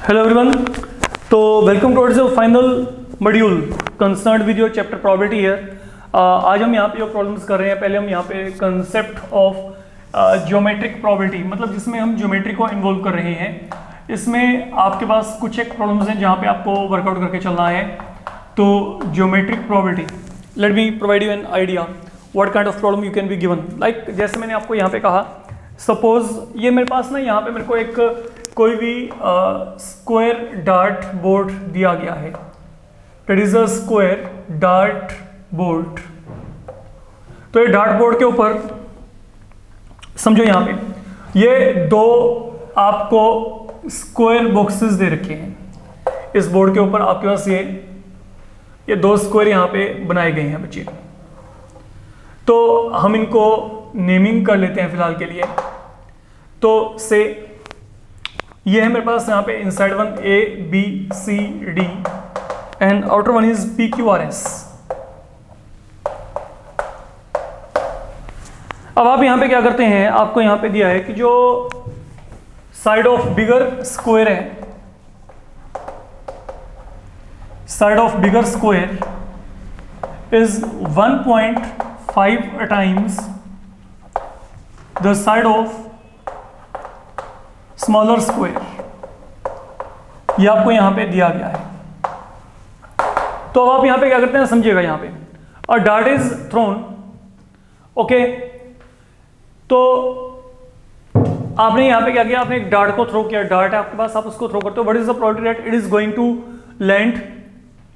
Hello everyone, तो welcome towards your final module concerned with your chapter probability here. आज हम यहाँ पे जो प्रॉब्लम्स कर रहे हैं, पहले हम यहाँ पे कंसेप्ट ऑफ ज्योमेट्रिक प्रोबेबिलिटी, मतलब जिसमें हम ज्योमेट्री को इन्वॉल्व कर रहे हैं। इसमें आपके पास कुछ एक प्रॉब्लम्स हैं जहाँ पे आपको वर्कआउट करके चलना है। तो geometric probability, let me provide you an idea what kind of problem you can be given. Like जैसे मैंने आपको यहाँ पे कहा, सपोज ये मेरे पास ना यहाँ पे मेरे को एक कोई भी स्क्वायर डार्ट बोर्ड दिया गया है। That is a square dart board. तो ये डार्ट बोर्ड के ऊपर समझो यहाँ पे ये दो आपको स्क्वायर बॉक्सेस दे रखे हैं। इस बोर्ड के ऊपर आपके पास ये दो स्क्वायर यहाँ पे बनाए गए हैं बच्चे। तो हम इनको नेमिंग कर लेते हैं फिलहाल के लिए। तो से ये है मेरे पास यहाँ पे inside one A B C D and outer one is P Q R S. अब आप यहाँ पे क्या करते हैं, आपको यहाँ पे दिया है कि जो साइड ऑफ बिगर स्क्वायर है, side of bigger square is 1.5 times the side of smaller square. ये आपको यहां पे दिया गया है। तो अब आप यहां पे क्या करते हैं, समझिएगा। यहां पे अ डार्ट इज थ्रोन, ओके। तो आपने यहां पे क्या किया, आपने एक डार्ट को थ्रो किया। डार्ट है आपके पास, आप उसको थ्रो करते हो। What is the probability that it is going to land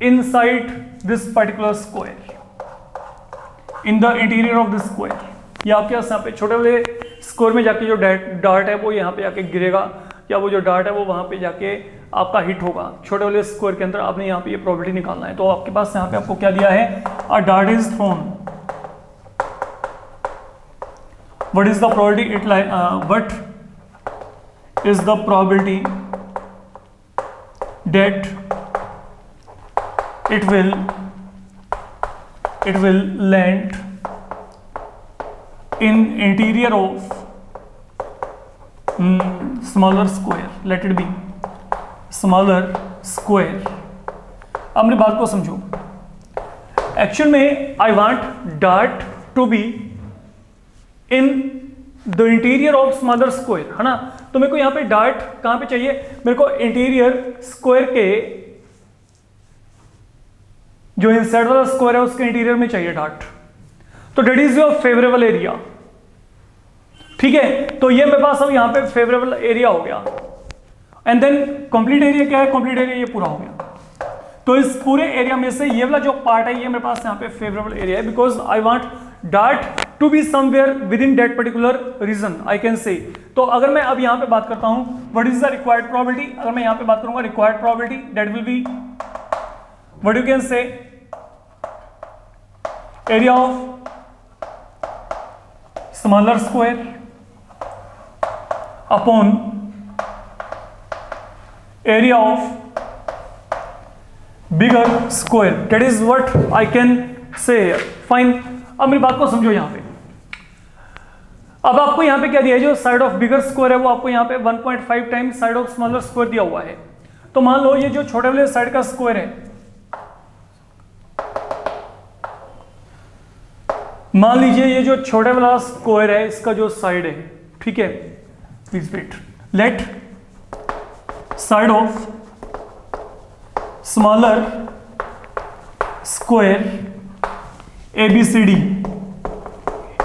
inside this particular square, in the interior of this square. या आपके पास यहाँ पे छोटे वाले स्क्वायर में जाके जो डार्ट है वो यहाँ पे जाके गिरेगा, या वो जो डार्ट है वो वहाँ पे जाके आपका हिट होगा छोटे वाले स्क्वायर के अंदर। आपने यहाँ पे ये प्रोबेबिलिटी निकालना है। तो आपके पास यहाँ पे आपको क्या दिया है, a dart is thrown. What is the probability it like, what is the probability that it will land in interior of smaller square. Let it be smaller square. अब मेरी बात को समझो। एक्चुअल में I want dart to be in the interior of smaller square, है ना। तो मेरे को यहाँ पे डार्ट कहाँ पे चाहिए, मेरे को इंटीरियर स्क्वायर के जो इनसाइड वाला स्क्वायर है उसके इंटीरियर में चाहिए डार्ट। तो that is your favourable area, ठीक है। तो ये मेरे पास अब यहाँ पे फेवरेबल एरिया हो गया। एंड देन कंप्लीट एरिया क्या है, कंप्लीट एरिया ये पूरा हो गया। तो इस पूरे एरिया में से ये वाला जो पार्ट है ये मेरे पास यहाँ पे फेवरेबल एरिया है, because I want dart to be somewhere within that particular region, I can say. तो अगर मैं अब यहाँ पे बात करता हूँ what is the required probability, अगर मैं यहाँ पे बात करूंगा required probability that will B what you can say area of smaller square upon area of bigger square. That is what I can say here. Fine. अब मेरी बात को समझो। यहाँ पे अब आपको यहाँ पे क्या दिया है, जो साइड ऑफ बिगर स्क्वायर है वो आपको यहाँ पे 1.5 times side of smaller square दिया हुआ है। तो मान लो ये जो छोटे वाले साइड का स्क्वायर है, मान लीजिए ये जो छोटे वाला स्क्वायर है इसका जो साइड है, ठीक है, please wait, let side of smaller square ABCD,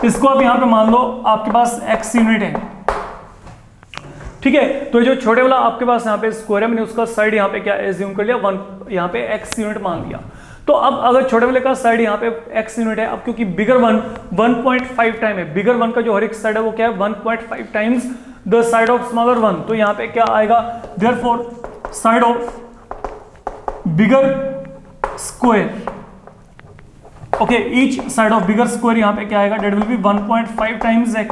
इसको आप यहां पे मान लो आपके पास x यूनिट है, ठीक है। तो जो छोटे वाला आपके पास यहाँ पे स्क्वायर है, मैंने उसका साइड यहाँ पे क्या एज्यूम कर लिया, 1 यहाँ पे x यूनिट मान लिया। तो अब अगर छोटे वाले का साइड यहाँ पे x यूनिट है, अब क्योंकि बिगर वन 1.5 टाइम है, बिगर वन का जो हर एक साइड है वो क्या है 1.5 times the side of smaller one. तो यहाँ पे क्या आएगा, therefore side of bigger square, okay, each side of bigger square यहाँ पे क्या आएगा, that will B 1.5 times x।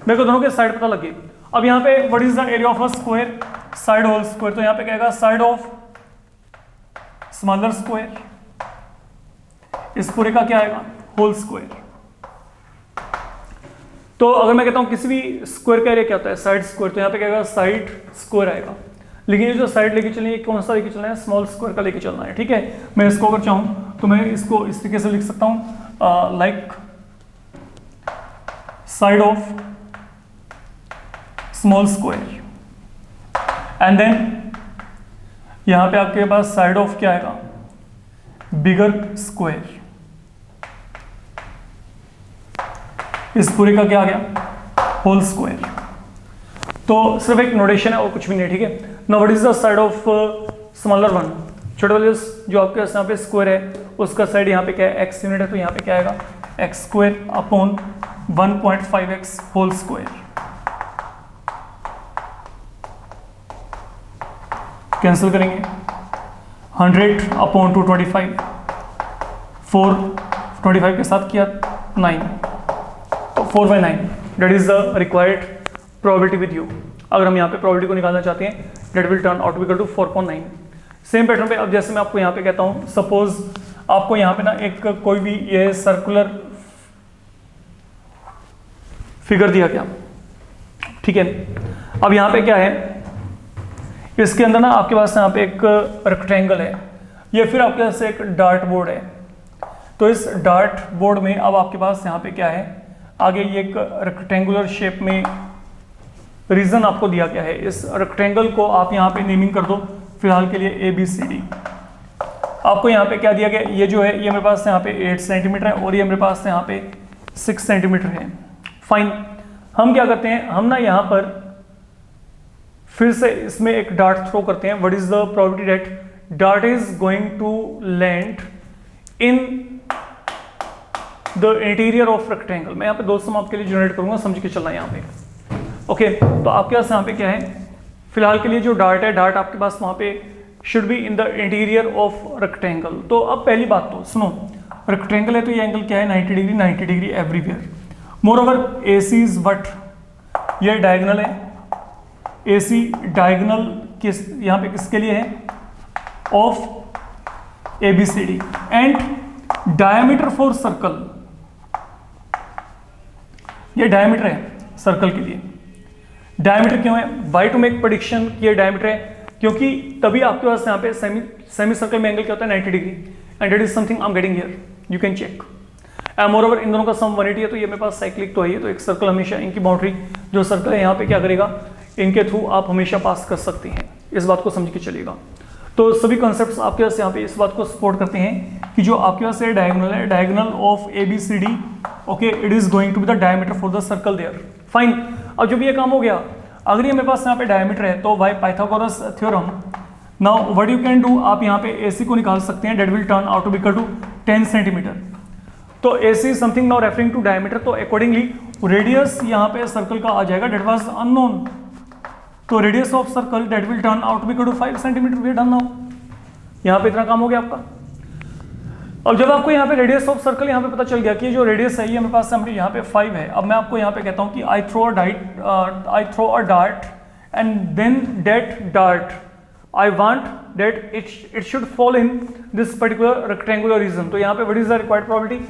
मेरे को दोनों के साइड पता लगे। अब यहाँ पे what is the area of a square, side whole square. तो यहाँ पे क्या आएगा, साइड ऑफ स्मॉलर स्क्वायर, इस पूरे का क्या आएगा, होल स्क्वायर। तो अगर मैं कहता हूं किसी भी स्क्वायर का एरिया क्या होता है, साइड स्क्वायर, तो यहां पे क्या आएगा, साइड स्क्वायर आएगा। लेकिन ये जो साइड लेके चलनी है कौन सा लेके चलना है, स्मॉल स्क्वायर का लेके चलना है, ठीक है। मैं इसको अगर चाहूँ तो मैं इसको इस तरीके से लिख सकता हूँ, like side of small square, and then यहां पे आपके पास साइड ऑफ क्या आएगा, बिगर स्क्वायर। इस पूरे का क्या आ गया, होल स्क्वायर। तो सिर्फ एक नोटेशन है और कुछ भी नहीं, ठीक है। Now what is the side of smaller one, छोटे वाले जो आपके पास यहाँ पे स्क्वायर है उसका साइड यहाँ पे क्या है, एक्स यूनिट है, तो यहाँ पे क्या आएगा, x square upon 1.5x whole square. Cancel करेंगे, 100 अपॉन 225, 425 के साथ किया 9, तो 4/9 that is the required probability with you. अगर हम यहाँ पे प्रोबेबिलिटी को निकालना चाहते हैं, that will turn out equal to 4.9। Same pattern पे अब जैसे मैं आपको यहाँ पे कहता हूँ, सपोज आपको यहाँ पे ना एक कोई भी ये सर्कुलर फिगर दिया गया, ठीक है। अब यहाँ पे क्या है, इसके अंदर ना आपके पास यहाँ पे एक रेक्टेंगल है, या फिर आपके पास एक डार्ट बोर्ड है। तो इस डार्ट बोर्ड में अब आपके पास यहाँ पे क्या है, आगे ये एक रेक्टेंगुलर शेप में रीजन आपको दिया गया है। इस रेक्टेंगल को आप यहाँ पे नेमिंग कर दो फिलहाल के लिए ABCD। आपको यहाँ पे क्या दिया गया, ये जो है ये मेरे पास यहाँ पे 8 सेंटीमीटर है और ये मेरे पास यहाँ पे 6 सेंटीमीटर है। फाइन, हम क्या करते हैं, हम ना यहाँ पर फिर से इसमें एक डार्ट थ्रो करते हैं। What is the probability that dart is going to land in the interior of rectangle. मैं यहाँ पे दो सम आपके लिए जनरेट करूंगा, समझ के चलना है यहाँ पे, ओके। तो आपके पास यहाँ पे क्या है, फिलहाल के लिए जो डार्ट है, डार्ट आपके पास वहां पे should be in the interior of rectangle. तो अब पहली बात तो सुनो, रेक्टेंगल है तो ये एंगल क्या है, 90 degree, 90 degree everywhere. More over AC is what, ये डायगोनल है। AC डायगोनल किस यहाँ पे किसके लिए है, of ABCD। And diameter for circle, ये डायमीटर है सर्कल के लिए। डायमीटर क्यों है, वाई टू मेक प्रेडिक्शन कि ये डायमीटर है, क्योंकि तभी आपके पास यहाँ पे सेमी सर्कल में एंगल क्या होता है, 90 degree. And that is something I am getting here, you can check. More over इन दोनों का सम 180 है, तो ये मेरे पास साइक्लिक तो है, तो एक सर्कल हमेशा इनकी बाउंड्री जो सर्कल है यहाँ पे क्या करेगा, इनके थ्रू आप हमेशा पास कर सकते हैं। इस बात को समझ के चलिएगा। तो सभी कॉन्सेप्ट्स आपके पास यहाँ पे इस बात को सपोर्ट करते हैं कि जो आपके पास है डायगोनल है, diagonal of ABCD, okay, it is going to be the diameter for the circle there. Fine, अब जब ये काम हो गया, अगर ये मेरे पास यहाँ पे डायमीटर है तो by Pythagoras theorem now what you can do, आप यहाँ पे AC को निकाल सकते हैं, that will turn out to be equal to 10 centimetre. तो AC is something now referring to diameter, तो अकॉर्डिंगली रेडियस यहाँ पे सर्कल का आ जाएगा, डेट वाज अननोन। तो radius of circle that will turn out to be equal to 5 centimetre. We done now, यहाँ पे इतना काम हो गया आपका। अब जब आपको यहाँ पे रेडियस ऑफ सर्कल यहाँ पे पता चल गया कि जो रेडियस है ये मेरे पास यहाँ पे 5 है, अब मैं आपको यहाँ पे कहता हूँ कि I throw a dart and then that dart I want that it should fall in this particular rectangular region. तो यहाँ पे what is the required probability,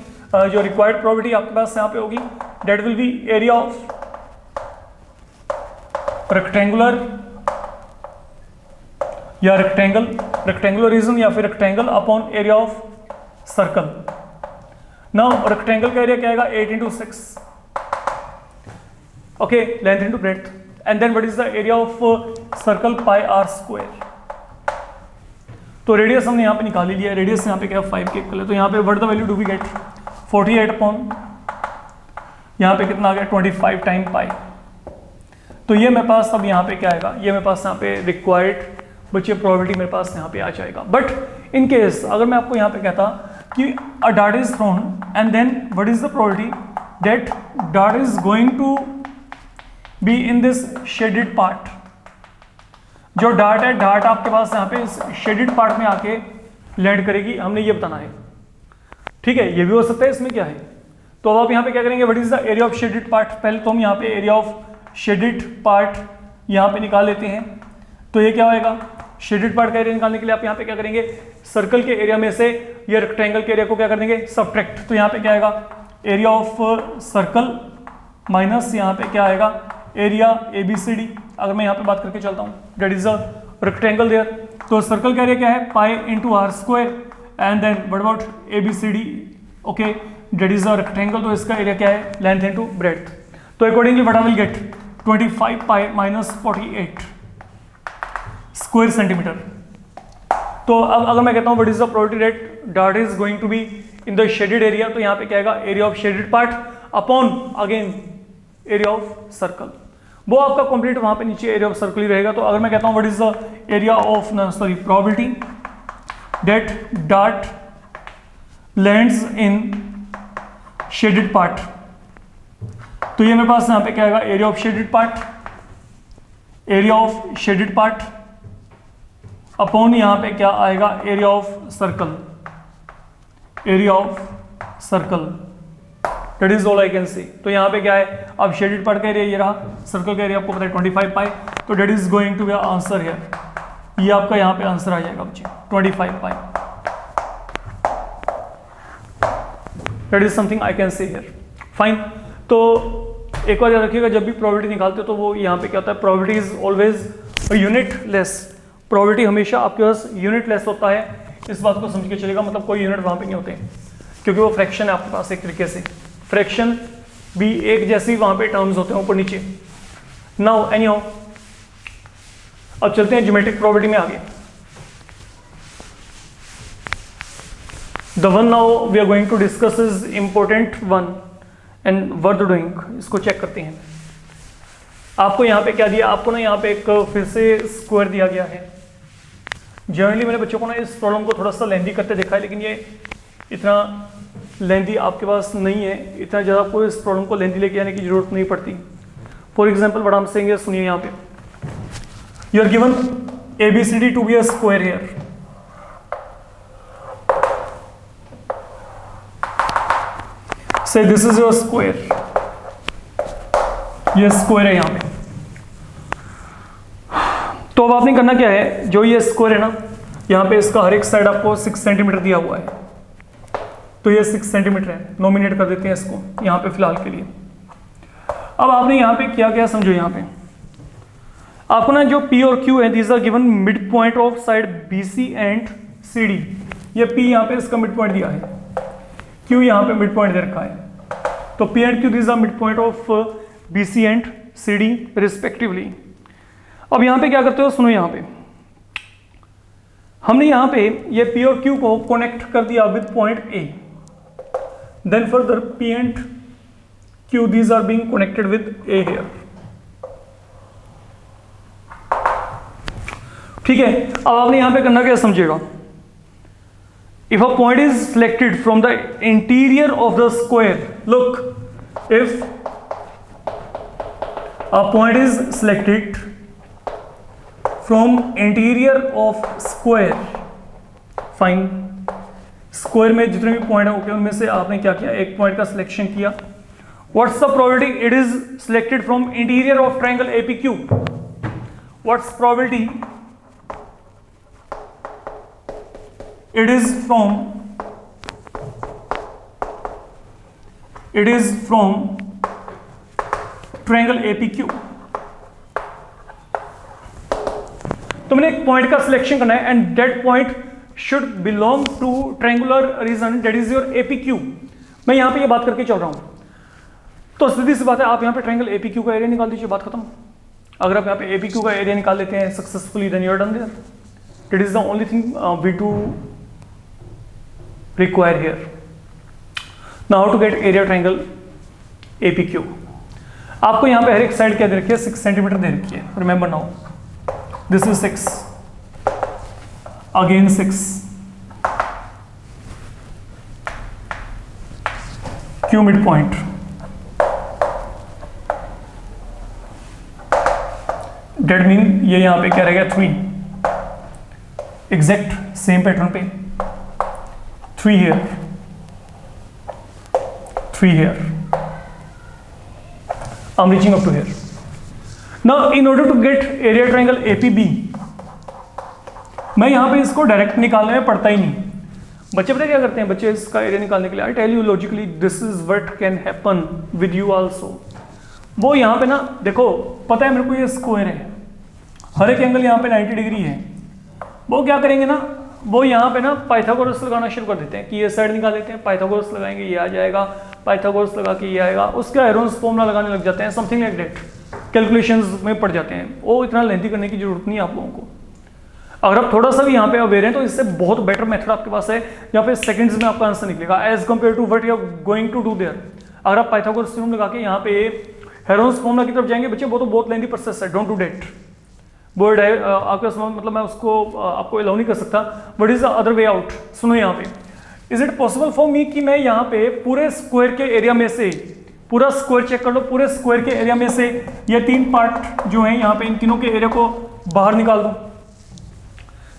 जो रिक्वायर्ड प्रोबेबिलिटी आपके पास यहाँ पे होगी, that will be area of rectangular या रेक्टेंगुलर रीजन या फिर rectangle upon area of circle. Now rectangle का एरिया क्या आएगा, 8 into 6, okay, length into breadth, and then what is the area of circle, pi r square. तो radius हमने यहाँ पे निकाल ही लिया, रेडियस यहाँ पे क्या है 5 के इक्वल है। तो यहाँ पे what the value do we get, 48 upon यहाँ पे कितना आ गया, 25 टाइम पाई। तो ये मेरे पास अब यहाँ पे क्या आएगा, ये मेरे पास यहाँ पे रिक्वायर्ड बच्चे प्रोबेबिलिटी मेरे पास यहाँ पे आ जाएगा। बट इन केस अगर मैं आपको यहाँ पे कहता कि a dart is thrown and then what is the probability that dart is going to be in this shaded part. जो डार्ट है, डार्ट आपके पास यहाँ पे इस शेडेड पार्ट में आके लैंड करेगी, हमने ये बताना है, ठीक है। ये भी हो सकता है, इसमें क्या है। तो अब आप यहाँ पे क्या करेंगे, what is the area of shaded part. पहले तो हम यहाँ पे एरिया ऑफ शेडेड पार्ट यहाँ पे निकाल लेते हैं। तो ये क्या होएगा, शेडेड पार्ट का एरिया निकालने के लिए आप यहाँ पे क्या करेंगे, सर्कल के एरिया में से ये रेक्टेंगल के एरिया को क्या कर देंगे, सब्ट्रैक्ट। तो यहाँ पे क्या आएगा, एरिया ऑफ सर्कल माइनस यहाँ पे क्या आएगा, एरिया ABCD। अगर मैं यहाँ पे बात करके चलता हूँ, that is the rectangle there, तो सर्कल का एरिया क्या है pi into r square and then what about ABCD, okay that is a rectangle, तो इसका एरिया क्या है लेंथ इंटू ब्रेड्थ, तो accordingly what I will get 25 pi minus 48 square centimetre. तो अब अगर मैं कहता हूँ what is the probability that dart is going to be in the shaded area, तो यहाँ पे क्या आएगा area of shaded part upon again area of circle, वो आपका कंप्लीट वहां पे नीचे एरिया ऑफ सर्कल ही रहेगा। तो अगर मैं कहता हूँ what is the area of probability that dart lands in shaded part, तो ये मेरे पास यहाँ पे क्या आएगा area of shaded part, area of shaded part upon यहाँ पे क्या आएगा area of circle, area of circle, that is all I can see. तो यहाँ पे क्या है अब शेडेड पार्ट का एरिया ये रहा, सर्कल का एरिया आपको पता है 25 पाई, तो that is going to be answer here, ये आपका यहाँ पे आंसर आ जाएगा बच्चे 25 pi, that is something I can say here, fine. तो एक बार याद रखिएगा जब भी प्रोबेबिलिटी निकालते हो तो वो यहाँ पे क्या होता है probability is always unit less, probability हमेशा आपके पास यूनिट लेस होता है, इस बात को समझ के चलेगा, मतलब कोई यूनिट वहाँ पे नहीं होते क्योंकि वो फ्रैक्शन है आपके पास, एक तरीके से फ्रैक्शन भी एक जैसी वहाँ पे टर्म्स होते हैं ऊपर नीचे। नाउ एनी हाउ अब चलते हैं ज्योमेट्रिक प्रोबेबिलिटी में आगे। The one now we are going to discuss is important one and worth doing, इसको चेक करते हैं। आपको यहाँ पे क्या दिया, आपको ना यहाँ पे एक फिर से स्क्वायर दिया गया है। जनरली मैंने बच्चों को ना इस प्रॉब्लम को थोड़ा सा लेंदी करते देखा है, लेकिन ये इतना लेंदी आपके पास नहीं है, इतना ज़्यादा आपको इस प्रॉब्लम को लेंदी लेके आने की जरूरत नहीं पड़ती। For example what I am saying, सुनिए यहाँ पे you are given ABCD to be a square here, say this is your square, ये स्क्वायर है यहाँ पे। तो अब आपने करना क्या है, जो ये स्क्वायर है ना यहाँ पे इसका हर एक साइड आपको 6 सेंटीमीटर दिया हुआ है, तो ये 6 सेंटीमीटर है, नॉमिनेट कर देते हैं इसको यहाँ पे फिलहाल के लिए। अब आपने यहाँ पे क्या क्या समझो, यहाँ पे आपको ना जो P और Q है these are given mid point of side BC and CD, ये P यहाँ पे इसका मिड पॉइंट दिया है, Q यहाँ पे मिड पॉइंट दे रखा है, तो P and Q these are mid point of BC and CD respectively. अब यहाँ पे क्या करते हो, सुनो यहाँ पे हमने यहाँ पे ये P और Q को कनेक्ट कर दिया with point A, then further P and Q these are being connected with A here, ठीक है। अब आपने यहाँ पे करना क्या समझिएगा, if a point is selected from the interior of the square, look, if a point is selected from interior of square, fine, square में जितने भी पॉइंट है ओके, उनमें से आपने क्या किया, एक पॉइंट का सिलेक्शन किया, what's the probability it is selected from interior of triangle APQ, what's probability it is from triangle APQ। तो मैंने एक पॉइंट का सिलेक्शन करना है and that point should belong to triangular region that is your APQ। मैं यहां पे ये बात करके चल रहा हूं, तो सीधी सी बात है, आप यहां पे ट्रायंगल APQ का एरिया निकाल दीजिए, बात खत्म। अगर आप यहां पे APQ का एरिया निकाल लेते हैं successfully, then you are done there, that is the only thing we to require here. Now how to get area triangle APQ, आपको यहाँ पे हर एक साइड क्या दे रखी है, 6 सेंटीमीटर दे रखी है, remember now this is 6 again 6, Q mid point, that mean ये यहाँ पे क्या रहेगा 3, एग्जैक्ट सेम पैटर्न पे 3 here, 3 here, I'm reaching up to here. Now in order to get area triangle APB, मैं यहाँ पे इसको डायरेक्ट निकालने में पड़ता ही नहीं। बच्चे पता क्या करते हैं, बच्चे इसका एरिया निकालने के लिए, I tell you logically this is what can happen with you also. वो यहाँ पे ना देखो, पता है मेरे को ये स्क्वायर है, हर एक एंगल यहाँ पे 90 डिग्री है, वो क्या करेंगे ना, वो यहाँ पे ना पाइथागोरस लगाना शुरू कर देते हैं कि ये साइड निकाल देते हैं, पाइथागोरस लगाएंगे ये आ जाएगा, पाइथागोरस लगा के ये आएगा, उसके हेरोन्स फॉर्मूला लगाने लग जाते हैं, समथिंग लाइक दैट, कैलकुलेशंस में पड़ जाते हैं। वो इतना लेंथी करने की जरूरत नहीं है आप लोगों को। अगर आप थोड़ा सा भी यहाँ पे अवेयर हैं तो इससे बहुत बेटर मेथड आपके पास है, यहाँ पे सेकंड्स में आपका आंसर निकलेगा as compare to what you are going to do there. अगर आप पाइथागोरस थ्योरम लगा के यहाँ पे हेरोन्स फॉर्मूला की तरफ जाएंगे बच्चे, वो तो बहुत लेंथी प्रोसेस है, डोंट डू दैट। वर्ड है आपके पास, मतलब मैं उसको आपको अलाउ नहीं कर सकता। What is the other way out? सुनो यहाँ पे, is it possible for me कि मैं यहाँ पे पूरे स्क्वायर के एरिया में से, पूरा स्क्वायर चेक कर लो, पूरे स्क्वायर के एरिया में से ये 3 पार्ट जो हैं यहाँ पे, इन तीनों के एरिया को बाहर निकाल दूं।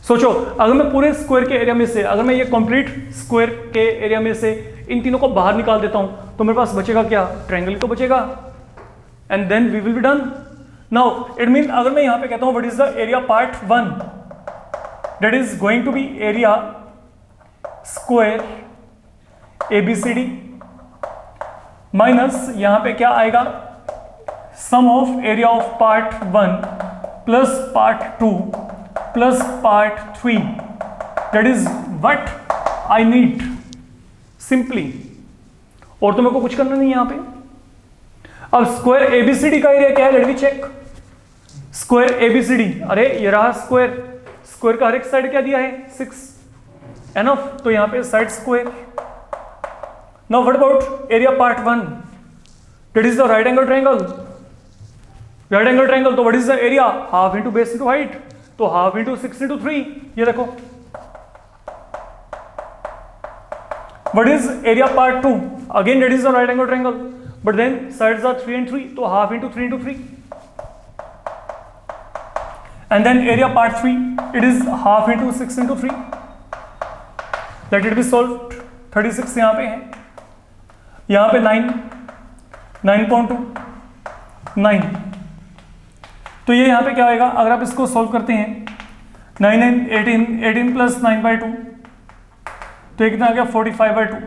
सोचो, अगर मैं पूरे स्क्वायर के एरिया में से, अगर मैं ये कंप्लीट स्क्वायर के एरिया में से इन तीनों को बाहर निकाल देता हूं तो मेरे पास बचेगा क्या? ट्रायंगल तो बचेगा, and then we will be done. Now it mean अगर मैं यहां पे कहता हूं what is the area part 1, that is going to be area square ABCD minus यहां पे क्या आएगा, sum of area of part 1 plus part 2 plus part 3, that is what I need simply. और तो मेरे को कुछ करना नहीं है यहां पे। अब स्क्वायर ABCD का एरिया क्या है? Let me check. Square ABCD, अरे ये रहा स्क्वायर, स्क्वायर का हर एक साइड क्या दिया है? 6 एनफ, तो यहां पे side square. Now what about area part 1, that is the right angle triangle. Right angle triangle, तो what is the area? Half into base into height, तो हाफ इंटू 6 इंटू 3, ये देखो। What is area part 2? Again that is the right angle triangle, but then sides are 3 and 3, तो half into 3 into 3। And then area part 3, it is half into 6 into 3। Let it be solved. 36 यहां पे है, यहां पे 9, 9.2, 9, तो ये यहाँ पे क्या आएगा? अगर आप इसको सॉल्व करते हैं 9 9 18, 18 प्लस 9/2, तो ये कितना आ गया? 45/2।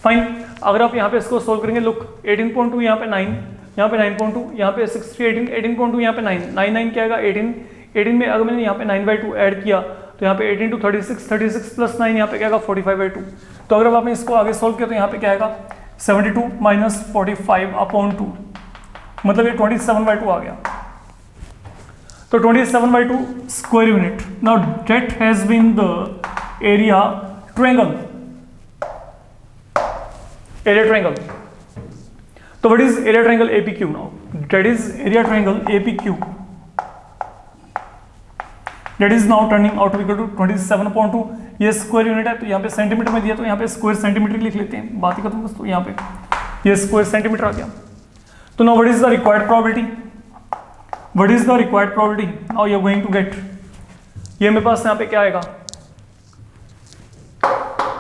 फाइन, अगर आप यहाँ पे इसको सॉल्व करेंगे, लुक 18.2 यहाँ पे 9, यहाँ पे 9.2, यहाँ पे 6 3 18, 18.2 यहाँ पे 9, 9 9 क्या आएगा? 18, 18 में अगर मैंने यहाँ पे 9/2 ऐड किया तो यहाँ पे 18 to 36, 36 प्लस 9 यहाँ पे क्या आएगा? 45/2। तो अगर आपने इसको आगे सॉल्व किया तो यहाँ पे क्या आएगा? 72 माइनस 45/2, मतलब ये 27/2 आ गया। तो 27/2 square unit. Now that has been the area triangle, area triangle. तो what is area triangle APQ? Now that is area triangle APQ, that is now turning out to equal to 27.2। ये square unit है, तो यहाँ पे centimetre में दिया, तो यहाँ पे स्क्वायर सेंटीमीटर लिख लेते हैं, बात ही खत्म। तो यहाँ पे ये स्क्वायर सेंटीमीटर आ गया। तो now what is the required probability? What is the required probability? Now you are going to get, ये मेरे पास यहाँ पे क्या आएगा?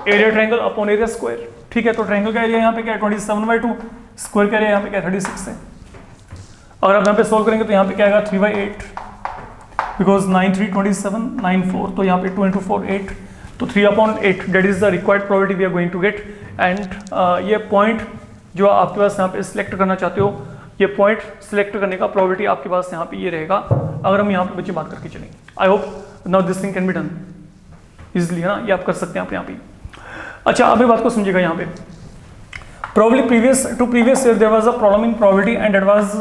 Area triangle upon area square. ठीक है, तो ट्रायंगल का एरिया यहाँ पे क्या है? 27/2, स्क्वायर का एरिया यहाँ पे क्या है? 36 है। अगर आप यहाँ पे सोल्व करेंगे तो यहाँ पे क्या आएगा? 3/8, बिकॉज 9 3 27, 9 4, तो यहाँ पे 2 into 4 8, तो 3/8, that is the required probability we are going to get. And ये पॉइंट जो आपके पास यहाँ पे सिलेक्ट करना चाहते हो, ये पॉइंट सिलेक्ट करने का प्रोबेबिलिटी आपके पास यहाँ पे ये रहेगा, अगर हम यहाँ पे बच्चे बात करके चलेंगे। I hope now this thing can be done easily, है ना? ये आप कर सकते हैं आप यहाँ पे। अच्छा, अभी बात को समझिएगा यहाँ पे। Probably previous year there was a problem in probability and it was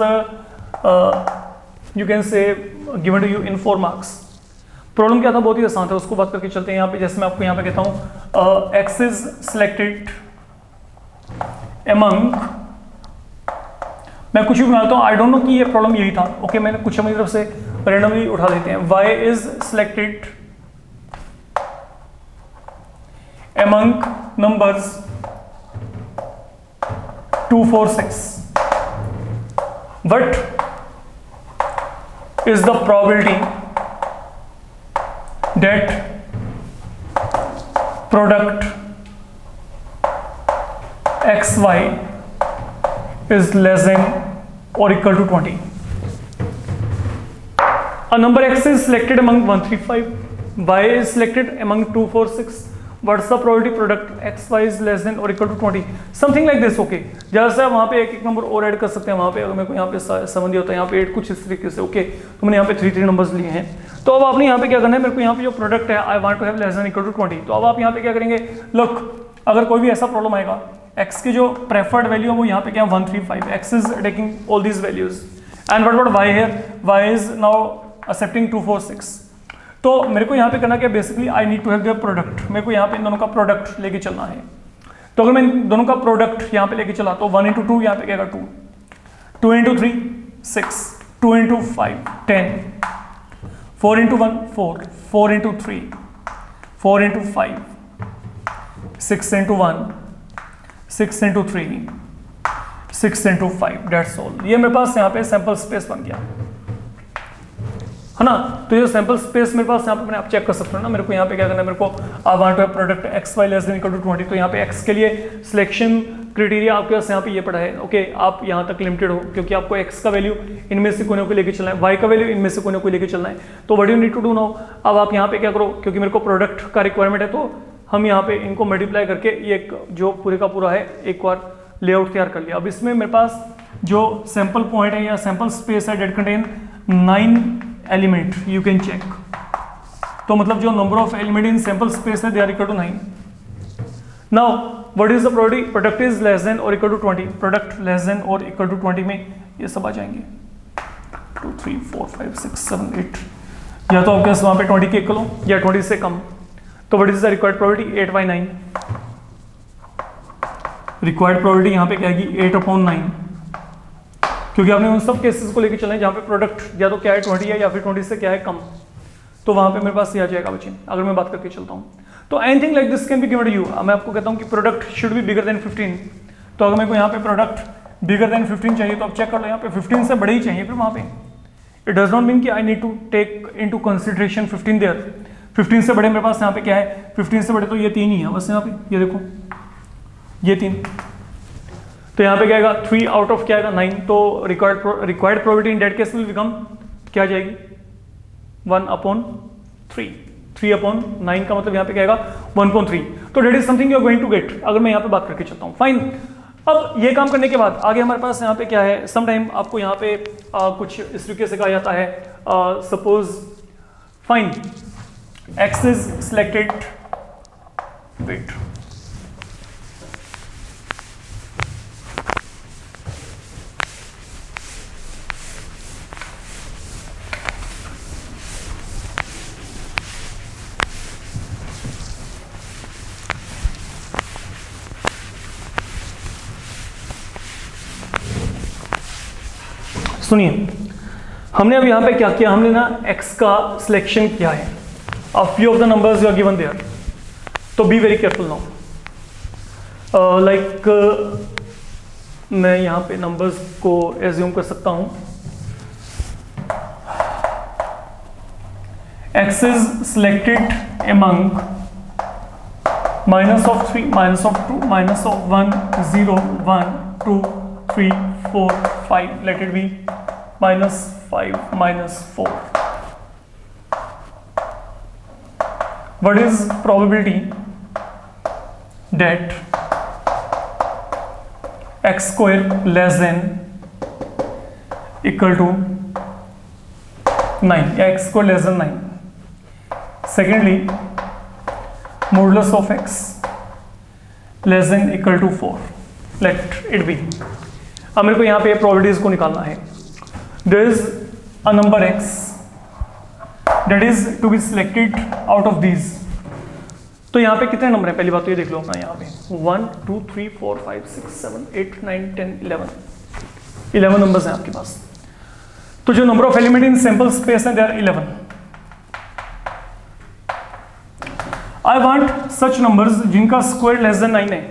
you can say given to you in 4 marks. Problem क्या था? बहुत ही आसान था, उसको बात करके चलते हैं यहाँ पे। जैसे मैं आपको यहाँ पे कहता हूँ x is selected among, मैं कुछ भी बनाता हूँ, आई डोंट नो कि ये प्रॉब्लम यही था। ओके, मैंने कुछ अपनी तरफ से रैंडमली उठा लेते हैं। y is selected among numbers 2 4 6, what is the probability that product xy is less than or equal to 20? A number x is selected among 1 3 5, y is selected among 2 4 6, what's the probability product x Y is less than और equal to 20, something like this. Okay, जैसे आप वहाँ पे एक एक number और add कर सकते हैं। वहाँ पे अगर मेरे को यहाँ पे 7 दिया होता है, यहाँ पे 8, कुछ इस तरीके से। ओके, तो मैंने यहाँ पे 3 नंबर्स लिए हैं। तो अब आपने यहाँ पे क्या करना है, मेरे को यहाँ पे जो प्रोडक्ट है I want to have less than equal to 20। तो अब आप यहाँ पे क्या करेंगे, लुक अगर कोई भी ऐसा प्रॉब्लम आएगा, x की जो प्रेफर्ड वैल्यू है वो यहाँ पे क्या 135, x is taking all these values and what about y here, y is now excepting 246। तो मेरे को यहाँ पे करना क्या, basically I need to have the product. मेरे को यहाँ पे इन दोनों का प्रोडक्ट लेके चलना है। तो अगर मैं इन दोनों का प्रोडक्ट यहाँ पे लेके चला तो 1 into 2 यहाँ पे क्या 2, 2 into 3 6, 2 into 5 10, 4 into 1 4, 4 into 3 4 into 5, 6 into 1 6 into 3 6 into 5, that's all। ये मेरे पास यहाँ पे सैंपल स्पेस बन गया है ना। तो ये सैंपल स्पेस मेरे पास यहाँ पे मैंने आप चेक कर सकते हो ना। मेरे को यहाँ पे क्या करना है, मेरे को I want to have product x y less than equal to 20। तो यहाँ पे एक्स के लिए सिलेक्शन क्राइटेरिया आपके पास यहाँ पे ये पड़ा है। ओके, आप यहाँ तक लिमिटेड हो क्योंकि आपको एक्स का वैल्यू इनमें से कोई ना कोई लेके चलना है, वाई का वैल्यू इनमें से कोई ना कोई लेके चलना है। तो what you need to do now, अब आप यहाँ पे क्या करो, क्योंकि मेरे को प्रोडक्ट का रिक्वायरमेंट है तो हम यहाँ पे इनको मल्टीप्लाई करके ये जो पूरे का पूरा है एक बार लेआउट तैयार कर लिया। अब इसमें मेरे पास जो सैंपल पॉइंट है या सैंपल स्पेस है that contain 9 element, you can check. तो मतलब जो number of element in sample space है they are equal to 9। Now what is the probability, product is less than और equal to 20। Product less than और equal to 20 में ये सब आ जाएंगे 2 3 4 5 6 7 8, या तो आपके पास वहाँ पे 20 के इक्वल हो या 20 से कम। तो what is the required probability, 8/9। Required probability यहाँ पे क्या आएगी 8/9, क्योंकि आपने उन सब केसेस को लेकर चलना है जहाँ पे प्रोडक्ट या तो क्या है 20 है या फिर 20 से क्या है कम। तो वहाँ पे मेरे पास ये आ जाएगा बच्चे, अगर मैं बात करके चलता हूँ। तो anything like this can be given to you. मैं आपको कहता हूँ कि product should be bigger than 15। तो अगर मेरे को यहाँ पे प्रोडक्ट बिगर देन 15 चाहिए तो आप चेक कर लो, यहाँ पे 15 से बड़े ही चाहिए फिर वहाँ पे। इट डज नॉट मीन कि I need to take into consideration 15 there. 15 से बड़े मेरे पास यहाँ पे क्या है, 15 से बड़े तो ये 3 ही है बस। यहाँ पे ये देखो ये 3, तो यहाँ पे क्या आएगा 3 आउट ऑफ क्या आएगा 9। तो required probability in that case will become क्या आ जाएगी 1/3। 3/9 का मतलब यहाँ पे क्या आएगा 1/3। तो that is something you are going to get, अगर मैं यहाँ पे बात करके चलता हूँ। फाइन, अब ये काम करने के बाद आगे हमारे पास यहाँ पे क्या है, सम टाइम आपको यहाँ पे कुछ इस तरीके से कहा जाता है, suppose fine x is selected, wait सुनिए, हमने अब यहाँ पे क्या किया, हमने ना x का सिलेक्शन किया है। A few of the numbers you are given there, तो be very careful now. Like मैं यहाँ पे नंबर्स को एज्यूम कर सकता हूँ। x is selected among -3, -2, -1, 0, 1, 2, 3, 4, 5, let it be -5, -4. What is probability that x square less than equal to 9, या x square less than 9? Secondly, modulus of x less than equal to 4, let it be। अब मेरे को यहाँ पे probabilities को निकालना है। There is a number x that is to be selected out of these. तो यहाँ पे कितने नंबर हैं, पहली बात तो ये देख लो अपना, यहाँ पे 1 2 3 4 5 6 7 8 9 10 11 नंबर्स हैं आपके पास। तो जो number of element in sample space है they are 11। I want such numbers जिनका स्क्वायर लेस देन 9 है।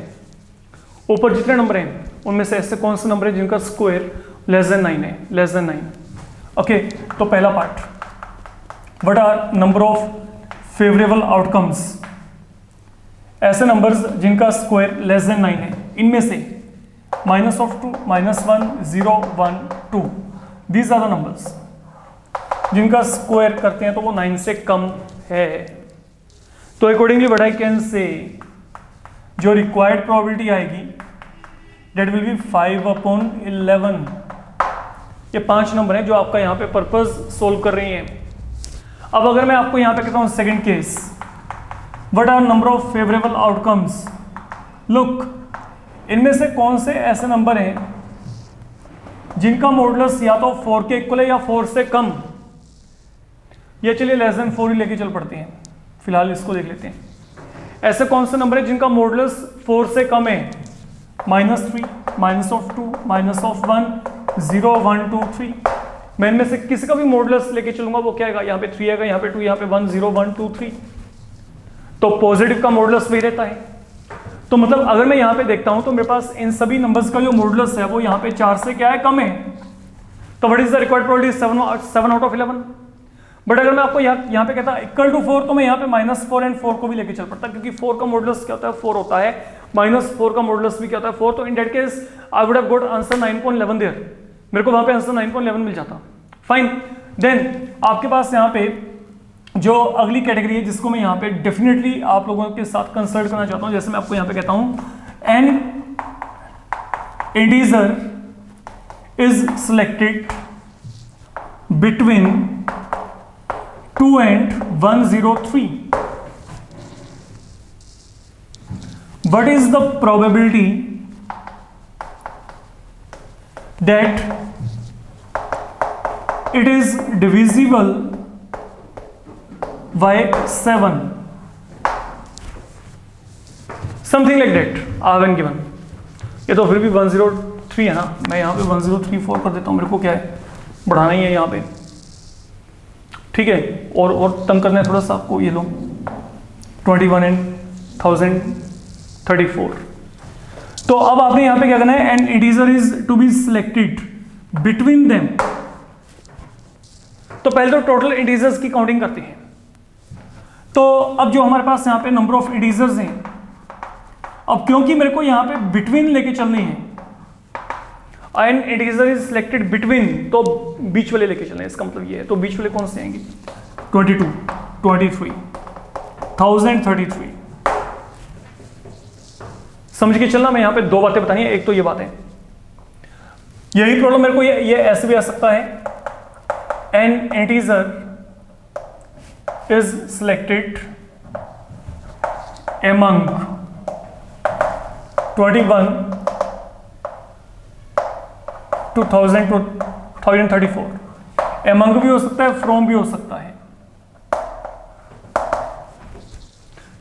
ऊपर जितने नंबर हैं उनमें से ऐसे कौन से नंबर है जिनका स्क्वायर लेस देन 9 है, लेस देन 9। ओके, तो पहला part, what are number of favourable outcomes, ऐसे नंबर्स जिनका स्क्वायर लेस देन 9 है, इनमें से -2, -1, 0, 1, 2, दीज आर द नंबर्स जिनका स्क्वायर करते हैं तो वो 9 से कम है। तो अकॉर्डिंगली व्हाट आई कैन से, जो रिक्वायर्ड प्रोबेबिलिटी आएगी डेट विल बी 5/11। ये 5 नंबर है जो आपका यहाँ पे पर्पस सोल्व कर रही हैं। अब अगर मैं आपको यहाँ पे कहता हूँ second case, what are number of favourable outcomes, look, इनमें से कौन से ऐसे नंबर हैं जिनका मॉडुलस या तो 4 के इक्वल है या 4 से कम, या चलिए लेस देन 4 ही लेके चल पड़ते हैं, फिलहाल इसको देख लेते हैं। ऐसे कौन से नंबर है जिनका मॉडुलस 4 से कम है, -3, -2, -1, 0, 1, 2, 3। मैं इनमें से किसी का भी मॉडुलस लेके चलूंगा, वो क्या आएगा, यहाँ पे 3 आएगा, यहाँ पे 2, यहाँ पे 1, 0, 1, 2, 3। तो पॉजिटिव का मॉडुलस वही रहता है। तो मतलब अगर मैं यहाँ पे देखता हूँ तो मेरे पास इन सभी नंबर्स का जो मॉडुलस है वो यहाँ पे 4 से क्या है, कम है। तो what is the required probability, 7 out of 11। But अगर मैं आपको यहाँ पे कहता इक्वल टू 4, तो मैं यहाँ पे -4 एंड 4 को भी लेके चल पड़ता, क्योंकि 4 का मॉडुलस क्या होता है, 4 होता है, -4 का मॉडुलस भी क्या होता है, 4। तो in that case I would have got answer 9.11 there, मेरे को वहां पे आंसर 9.11 मिल जाता। फाइन, देन आपके पास यहाँ पे जो अगली कैटेगरी है जिसको मैं यहाँ पे डेफिनेटली आप लोगों के साथ कंसल्ट करना चाहता हूँ, जैसे मैं आपको यहाँ पे कहता हूँ N integer is selected between 2 and 103. What is the probability that it is divisible by 7? Something like that I have been given. ये तो फिर भी 103 है ना, मैं यहाँ पे 1034 कर देता हूँ, मेरे को क्या है बढ़ाना ही है यहाँ पे, ठीक है। और तंग करना है थोड़ा सा आपको, ये लो 21 and 1034। तो अब आपने यहाँ पे क्या करना है, an integer is to be selected between them. तो पहले तो टोटल इंटीजर्स की काउंटिंग करते हैं। तो अब जो हमारे पास यहाँ पे नंबर ऑफ इंटीजर्स हैं, अब क्योंकि मेरे को यहाँ पे बिटवीन लेके चलनी है, an integer is selected between, तो बीच वाले लेके चलने, इसका मतलब ये है। तो बीच वाले कौन से आएंगे, 22, 23, 1033। समझ के चलना, मैं यहां पे 2 बातें बतानी है। एक तो ये बात है, यही प्रॉब्लम मेरे को ये ऐसे भी आ सकता है, an integer is selected among 21 to 1034। Among भी हो सकता है, फ्रॉम भी हो सकता है।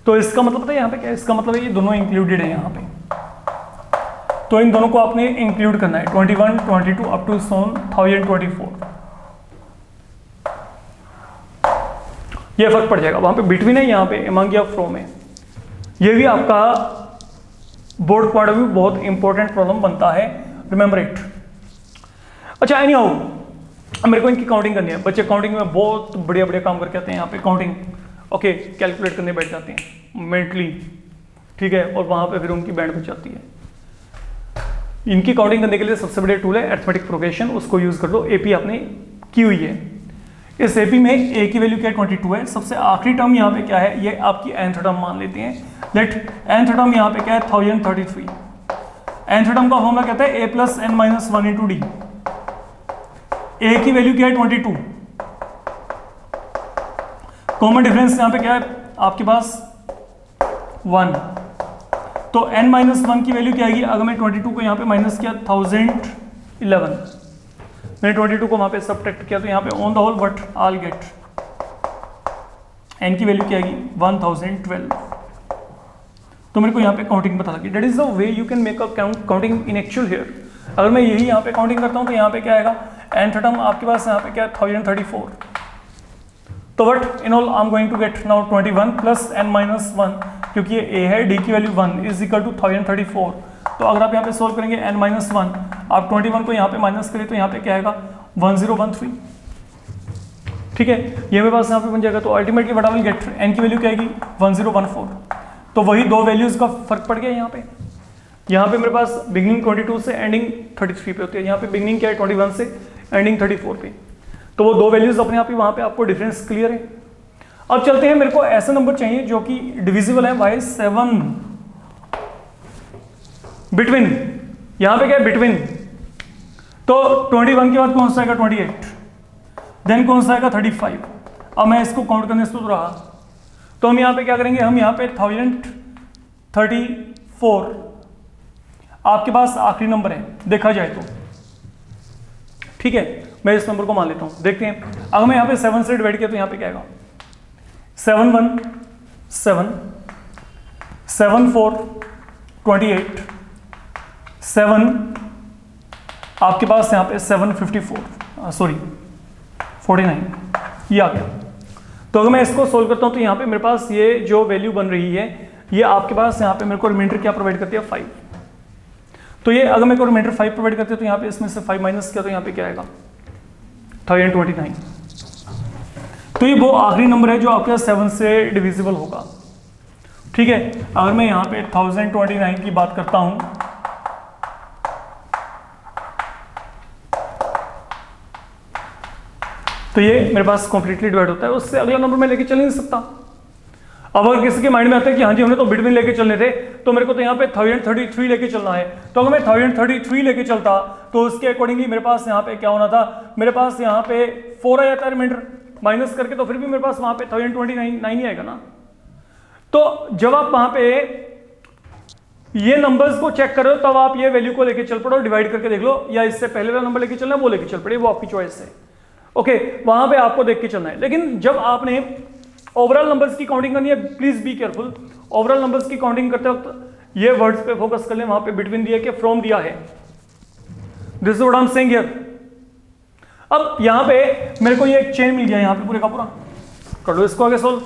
तो इसका मतलब पता है यहाँ पे क्या है, इसका मतलब है ये दोनों इंक्लूडेड है यहाँ पे। तो इन दोनों को आपने इंक्लूड करना है, 21, 22 अप टू 1024। ये फर्क पड़ जाएगा, वहां पे बिटवीन है, यहाँ पे एमंग या फ्रॉम है। ये भी आपका बोर्ड पॉइंट ऑफ व्यू बहुत इंपॉर्टेंट प्रॉब्लम बनता है, रिमेंबर इट। अच्छा, एनी हाउ मेरे को इनकी काउंटिंग करनी है। बच्चे काउंटिंग में बहुत बढ़िया बढ़िया काम करके आते हैं यहाँ पे, काउंटिंग ओके कैलकुलेट करने बैठ जाते हैं मेंटली, ठीक है, और वहाँ पे फिर उनकी बैंड बच जाती है। इनकी काउंटिंग करने के लिए सबसे बढ़िया टूल है अरिथमेटिक प्रोग्रेशन, उसको यूज़ कर लो। एपी आपने की हुई है, इस एपी में ए की वैल्यू क्या 22 है। सबसे आखिरी टर्म यहाँ पे क्या है, ये आपकी nth टर्म मान लेते हैं। लेट nth टर्म यहाँ पे क्या है 1033। nth टर्म का फॉर्मूला कहता है a + n - 1 × d। a की वैल्यू क्या है 22, कॉमन डिफरेंस यहाँ पे क्या है आपके पास 1, तो n - 1 की वैल्यू क्या आएगी। अगर मैं 22 को यहाँ पे माइनस किया 1011, मैंने 22 को वहां पे सब्ट्रैक्ट किया, तो यहाँ पे on the whole what I get, n की वैल्यू क्या आएगी 1012। तो मेरे को यहाँ पे काउंटिंग पता लगी। That is the way you can make a counting in actual here. अगर मैं यही यहाँ पे काउंटिंग करता हूँ तो यहाँ पे क्या आएगा, nth टर्म आपके पास यहाँ पे क्या है 1034। तो what in all I am going to get now 21 + n - 1, क्योंकि ये a है, d की वैल्यू 1 इज इक्वल टू 1034। तो अगर आप यहाँ पे सोल्व करेंगे n - 1, आप 21 को यहाँ पे माइनस करें तो यहाँ पे क्या आएगा 1013, ठीक है, ये मेरे पास यहाँ पे बन जाएगा। तो ultimately what I will gate, n की वैल्यू क्या आएगी 1014। तो वही दो वैल्यूज का फर्क पड़ गया यहाँ पे। यहाँ पे मेरे पास बिगनिंग 22 से एंडिंग 33 पे होती है, यहाँ पे बिगनिंग क्या है 21 से एंडिंग 34 पे। तो वो दो वैल्यूज अपने आप ही वहाँ पे आपको डिफरेंस क्लियर है। अब चलते हैं, मेरे को ऐसा नंबर चाहिए जो कि डिविजिबल है बाय 7 बिटवीन, यहां पे क्या है बिटवीन, तो 21 के बाद कौन सा आएगा 28, देन कौन सा आएगा 35। अब मैं इसको काउंट करने से तो रहा, तो हम यहां पे क्या करेंगे, हम यहां पे 1034 आपके पास आखिरी नंबर है देखा जाए तो, ठीक है, मैं इस नंबर को मान लेता हूं। देखते हैं अगर मैं यहां पे 7 से डिवाइड किया तो यहां पे क्या आएगा, 7 1 7 7 4 28 7 आपके पास यहाँ पे 754 सॉरी 49 ये आ गया। तो अगर मैं इसको सोल्व करता हूँ तो यहाँ पे मेरे पास ये जो वैल्यू बन रही है ये आपके पास यहाँ पे मेरे को रिमाइंडर क्या प्रोवाइड करती है 5। तो ये अगर मेरे को रिमाइंडर 5 प्रोवाइड करते हैं तो यहाँ पे इसमें से 5 माइनस किया तो यहाँ पे क्या आएगा 1029। तो ये वो आखिरी नंबर है जो आपके 7 से डिविजिबल होगा, ठीक है। अगर मैं यहाँ पे 1029 की बात करता हूँ तो ये मेरे पास कंप्लीटली डिवाइड होता है, उससे अगला नंबर मैं लेके चल नहीं सकता। अब अगर किसी के माइंड में आता है कि हाँ जी हमने तो बिटवीन लेके चलने थे, तो मेरे को तो यहाँ पे 1033 लेके चलना है, तो अगर मैं 1033 लेके चलता तो उसके अकॉर्डिंगली मेरे पास यहाँ पे क्या होना था, मेरे पास यहाँ पे 4 आ जाता है रिमाइंडर माइनस करके, तो फिर भी मेरे पास वहाँ पे 1029 ही आएगा ना। तो जब आप वहाँ पे ये नंबर्स को चेक करो तब आप ये वैल्यू को लेके चल पड़ो, डिवाइड करके देख लो, या इससे पहले वाला नंबर लेके चलना है वो लेके चल पड़े, वो आपकी चॉइस है, ओके वहां पे आपको देख के चलना है। लेकिन जब आपने ओवरऑल नंबर्स की काउंटिंग करनी है, please be careful, overall numbers की काउंटिंग करते वक्त ये वर्ड्स पे फोकस कर लें, वहां पे बिटवीन दिया कि फ्रॉम दिया है, this is what I am saying here. अब यहां पे मेरे को ये एक चेन मिल गया, यहां पे पूरे का पूरा कर लो इसको आगे सोल्व।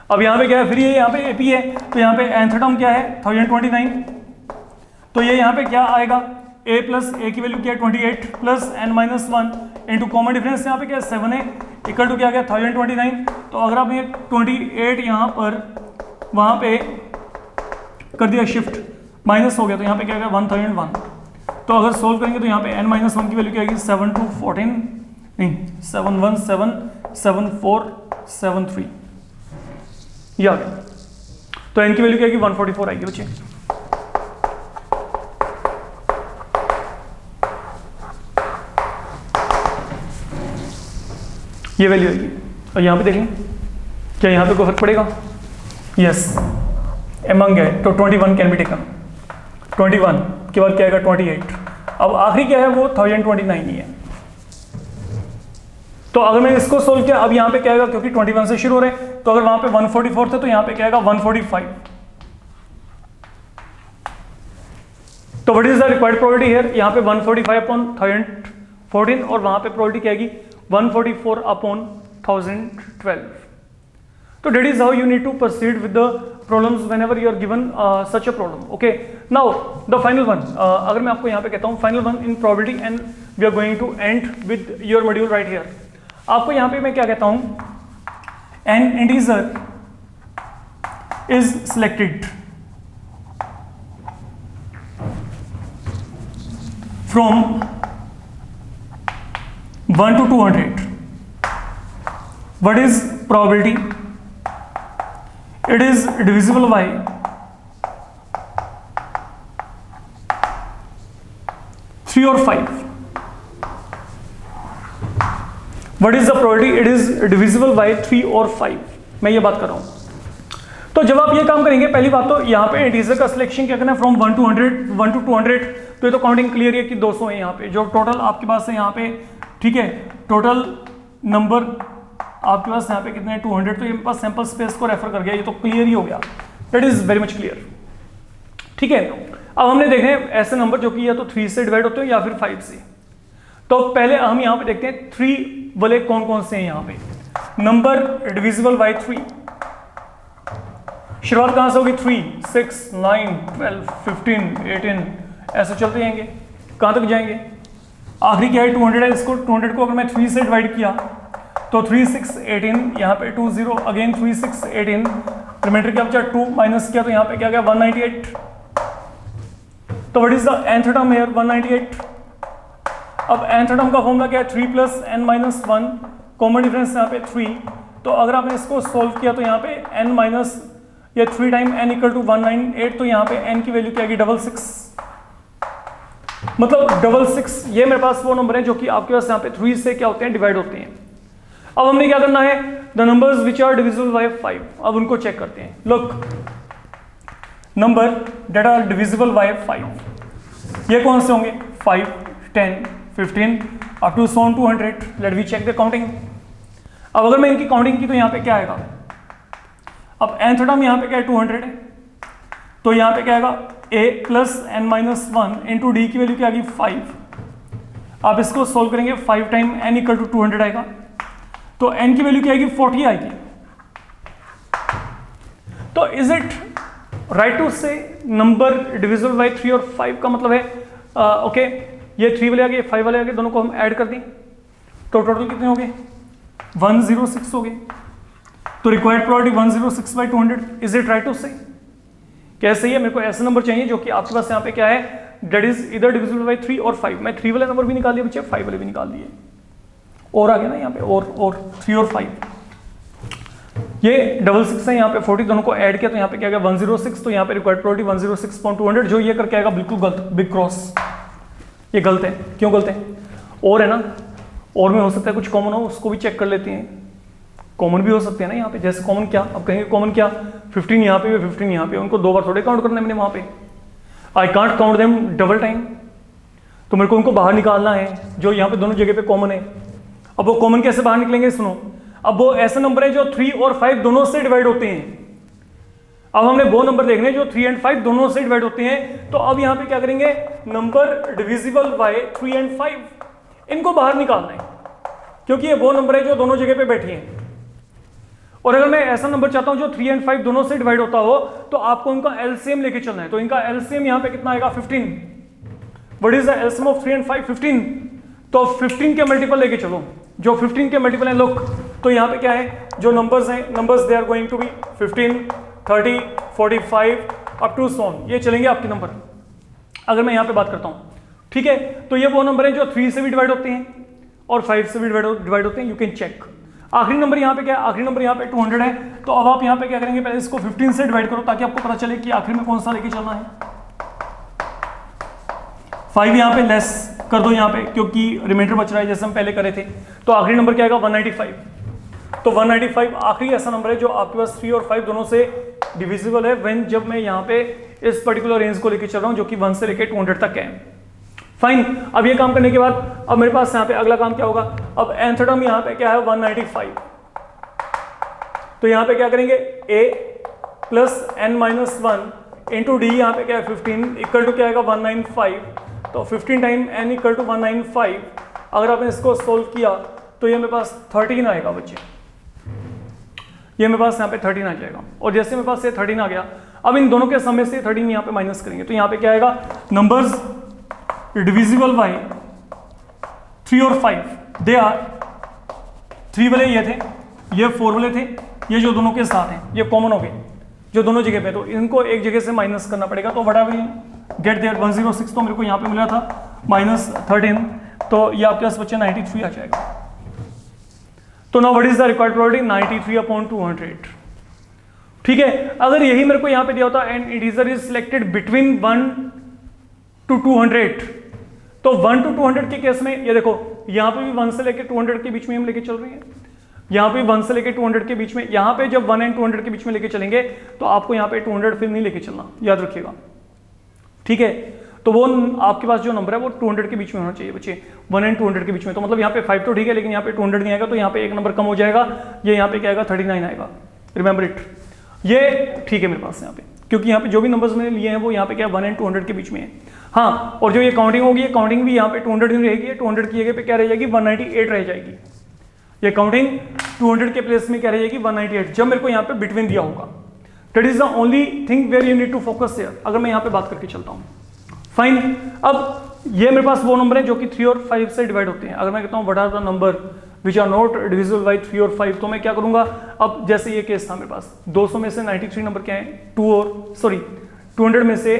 अब यहां पे क्या है, फिर ये यहां पे एपी है, तो यहां पे nth टर्म क्या है 1029, तो ये यहां पे क्या आएगा a प्लस a की वैल्यू क्या है 28 plus n minus 1 into common difference यहाँ पे क्या है 7 है, इक्वल टू क्या गया 1029। तो अगर आपने 28 यहाँ पर वहाँ पे कर दिया शिफ्ट, माइनस हो गया तो यहाँ पे क्या गया 1001। तो अगर सोल्व करेंगे तो यहाँ पे n माइनस 1 की वैल्यू क्या आएगी 7 2 14 नहीं 7 1 7 7 4 7 3 ये आ गया। तो n की वैल्यू क्या आएगी 144 आएगी बच्चे। ये वैल्यू आएगी। और यहाँ पे देखें क्या यहाँ पे कोई फर्क पड़ेगा, यस एमंग है तो 21 कैन बी टेकन, 21 के बाद क्या आएगा 28, अब आखिरी क्या है वो 1029 ही है। तो अगर मैं इसको सोल्व किया, अब यहाँ पे क्या आएगा क्योंकि 21 से शुरू हो रहे हैं, तो अगर वहां पे 144 थे तो यहाँ पे क्या आएगा 145। तो what is the required probability here, यहाँ पे 145 अपॉन 1014 और वहां पे प्रोबेबिलिटी क्या आएगी 144 upon 1012. So that is how you need to proceed with the problems whenever you are given such a problem. Okay. Now the final one. अगर मैं आपको यहाँ पे कहता हूँ final one in probability and we are going to end with your module right here. आपको यहाँ पे मैं क्या कहता हूँ, an integer is selected from 1 to 200. What is probability? It is divisible by 3 or 5. What is the probability? It is divisible by 3 or 5. मैं ये बात कर रहा हूँ। तो जब आप ये काम करेंगे, पहली बात तो यहाँ पे इंटीजर का सिलेक्शन क्या करना है फ्रॉम 1 to 200, तो ये तो काउंटिंग क्लियर है कि 200 है यहाँ पे, जो टोटल आपके पास है यहाँ पे, ठीक है, टोटल नंबर आपके पास यहाँ पे कितने हैं 200, तो ये पास सैंपल स्पेस को रेफर कर गया, ये तो क्लियर ही हो गया, that is very much clear, ठीक है। अब हमने देखे ऐसे नंबर जो कि या तो 3 से डिवाइड होते हैं या फिर 5 से। तो पहले हम यहाँ पे देखते हैं 3 वाले कौन कौन से हैं यहाँ पे। नंबर डिविजिबल बाय 3, शुरुआत कहाँ से होगी 3 6 9 12 15 18 ऐसे चलते जाएंगे, कहाँ तक जाएंगे, आखिरी क्या है 200 है, इसको 200 को अगर मैं 3 से डिवाइड किया तो 3 6 18, यहाँ पे 2 0 अगेन 3 6 18, रिमाइंडर क्या बचा 2 माइनस किया तो यहाँ पे क्या गया 198। तो what is the nth term here 198। अब nth टर्म का फॉर्मूला क्या है 3 plus n minus 1, common difference यहाँ पे 3, तो अगर आपने इसको सोल्व किया तो यहाँ पे n माइनस ये 3 टाइम n इक्वल टू 198, तो यहाँ पे n की वैल्यू क्या आएगी 66, मतलब 66। ये मेरे पास वो नंबर है जो कि आपके पास यहाँ पे 3 से क्या होते हैं, डिवाइड होते हैं। अब हमने क्या करना है, the numbers which are divisible by 5, अब उनको चेक करते हैं। Look, number that are divisible by 5, ये कौन से होंगे, 5, 10, 15 up to 200। Let we check the counting. अब अगर मैं इनकी काउंटिंग की तो यहाँ पे क्या आएगा, अब nth टर्म यहाँ पे क्या है 200 है, तो यहाँ पे क्या आएगा a plus n minus 1 into D की वैल्यू क्या आएगी 5। आप इसको सोल्व करेंगे, 5 टाइम n इक्वल टू 200 आएगा, तो n की वैल्यू क्या आएगी 40 आएगी। तो इज इट राइट टू से नंबर डिविजिबल बाय 3 और 5 का मतलब है ओके ये 3 वाले आ गए, 5 वाले आ गए, दोनों को हम ऐड कर दें तो टोटल कितने हो गए 106 हो गए। तो required probability 106 by 200, is it right to say, कैसे है, मेरे को ऐसा नंबर चाहिए जो कि आपके पास यहाँ पे क्या है, दैट इज इधर डिविजिबल बाय 3 और 5। मैं 3 वाले नंबर भी निकाल दिया बच्चे, 5 वाले भी निकाल दिए, और आ गया ना यहाँ पे और 3 और 5, ये 66 है, यहाँ पे 40, दोनों को ऐड किया तो यहाँ पे क्या गया 106। तो यहाँ पे रिक्वायर्ड प्रोबेबिलिटी 106.200, जो ये करके आएगा बिल्कुल गलत, बिग क्रॉस, ये गलत है। क्यों गलत है, और है ना, और में हो सकता है कुछ कॉमन हो, उसको भी चेक कर लेते हैं। कॉमन भी हो सकते हैं ना यहाँ पे, जैसे कॉमन क्या, अब कहेंगे कॉमन क्या, 15 यहाँ पे 15 यहाँ पे, उनको 2 बार थोड़े काउंट करना है मैंने वहाँ पे, I can't count them double time, तो मेरे को उनको बाहर निकालना है जो यहाँ पे दोनों जगह पे कॉमन है। अब वो कॉमन कैसे बाहर निकलेंगे, सुनो, अब वो ऐसे नंबर है जो 3 और 5 दोनों से डिवाइड होते हैं। अब हमने वो नंबर देखने जो 3 एंड 5 दोनों से डिवाइड होते हैं, तो अब यहाँ पे क्या करेंगे, नंबर डिविजिबल बाय 3 एंड 5, इनको बाहर निकालना है, क्योंकि ये वो नंबर है जो दोनों जगह पे बैठी हैं। और अगर मैं ऐसा नंबर चाहता हूं जो 3 एंड 5 दोनों से डिवाइड होता हो, तो आपको इनका एलसीएम लेके चलना है। तो इनका एलसीएम यहां पे कितना आएगा 15। What is the LCM of 3 and 5, 15। तो 15 के मल्टीपल लेके चलो, जो 15 के मल्टीपल है लुक, तो यहां पे क्या है, जो नंबर्स हैं, numbers they are going to be 15, 30, 45 up to so on, ये चलेंगे आपके नंबर। अगर मैं यहां पे बात करता हूं, ठीक है, तो ये वो नंबर है जो 3 से भी डिवाइड होते हैं और 5 से भी डिवाइड होते हैं, यू कैन चेक। आखिरी नंबर यहाँ पे क्या है, आखिरी नंबर यहाँ पे 200 है, तो अब आप यहाँ पे क्या करेंगे, पहले इसको 15 से डिवाइड करो ताकि आपको पता चले कि आखिरी में कौन सा लेके चलना है। 5 यहाँ पे लेस कर दो यहाँ पे, क्योंकि रिमाइंडर बच रहा है जैसे हम पहले करे थे। तो आखिरी नंबर क्या आएगा 195। तो 195 आखिरी ऐसा नंबर है जो आपके पास 3 और 5 दोनों से डिविजिबल है व्हेन, जब मैं यहाँ पे इस पर्टिकुलर रेंज को लेके चल रहा हूँ जो कि 1 से लेके 200 तक है। फाइन, अब ये काम करने के बाद अब मेरे पास यहाँ पे अगला काम क्या होगा, अब nth टर्म यहाँ पे क्या है 195, तो यहाँ पे क्या करेंगे a plus n minus 1 into D, यहाँ पे क्या है 15 इक्वल टू क्या आएगा 195। तो 15 टाइम n इक्वल टू 195, अगर आपने इसको सोल्व किया तो ये मेरे पास 13 आएगा बच्चे, ये मेरे पास यहाँ पे 13 आ जाएगा। और जैसे मेरे पास ये 13 आ गया, अब इन दोनों के समय से 13 यहाँ पे माइनस करेंगे, तो यहाँ पे क्या आएगा, नंबर्स डिविजिबल बाय 3 और 5, दे आर 3 वाले ये थे, ये 4 वाले थे, ये जो दोनों के साथ हैं ये कॉमन हो गए जो दोनों जगह पे, तो इनको एक जगह से माइनस करना पड़ेगा। तो व्हाट विल गेट देयर 106, तो मेरे को यहाँ पे मिला था माइनस 13, तो ये आपके पास बच्चे 93 आ जाएगा। तो now what is the required probability 93/200। ठीक है, अगर यही मेरे को यहाँ पे दिया होता and integer is selected between 1 to 200, तो 1 to 200 के केस में ये देखो, यहाँ पे भी 1 से लेके 200 के बीच में हम लेके चल रहे हैं, यहाँ पे 1 से लेके 200 के बीच में, यहाँ पे जब 1 and 200 के बीच में लेके चलेंगे तो आपको यहाँ पे 200 फिर नहीं लेके चलना, याद रखिएगा। ठीक है, तो वो आपके पास जो नंबर है वो 200 के बीच में होना चाहिए बच्चे, 1 and 200 के बीच में। तो मतलब यहाँ पे 5 तो ठीक है, लेकिन यहाँ पे 200 नहीं आएगा, तो यहाँ पे एक नंबर कम हो जाएगा, ये यहाँ पे क्या आएगा 39 आएगा, रिमेंबर इट। ये ठीक है मेरे पास यहाँ पे, क्योंकि यहाँ पे जो भी नंबर्स मैंने लिए हैं वो यहाँ पे क्या 1 and 200 के बीच में है। हाँ, और जो ये काउंटिंग होगी, ये काउंटिंग भी यहाँ पे 200 नहीं रहेगी, 200 की जगह पे क्या रह जाएगी 198 रह जाएगी। ये काउंटिंग 200 के प्लेस में क्या रह जाएगी 198, जब मेरे को यहाँ पे बिटवीन दिया होगा। That is the only thing where you need to focus here. अगर मैं यहाँ पे बात करके चलता हूँ, फाइन, अब ये मेरे पास वो नंबर है जो कि 3 और 5 से डिवाइड होते हैं। अगर मैं कहता हूँ what are the number which are not divisible by 3 और 5, तो मैं क्या करूंगा, अब जैसे ये केस था मेरे पास, 200 में से 93 नंबर क्या है 200 में से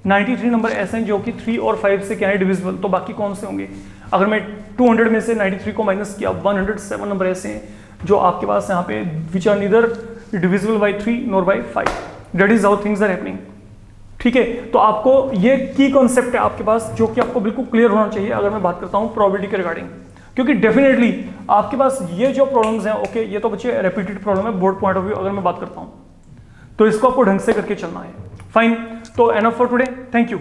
93 नंबर ऐसे हैं जो कि 3 और 5 से क्या है डिविजिबल, तो बाकी कौन से होंगे। अगर मैं 200 में से 93 को माइनस किया, 107 नंबर ऐसे हैं जो आपके पास यहाँ पे which are neither divisible by 3 nor by 5। That is how things are happening. ठीक है, तो आपको ये की कॉन्सेप्ट है आपके पास जो कि आपको बिल्कुल क्लियर होना चाहिए अगर मैं बात करता हूँ प्रोबेबिलिटी के रिगार्डिंग, क्योंकि डेफिनेटली आपके पास ये जो प्रॉब्लम्स हैं, ओके ये तो बच्चे रिपीटेड प्रॉब्लम है बोर्ड पॉइंट ऑफ व्यू अगर मैं बात करता हूँ, तो इसको आपको ढंग से करके चलना है। फाइन, तो enough for today, thank you.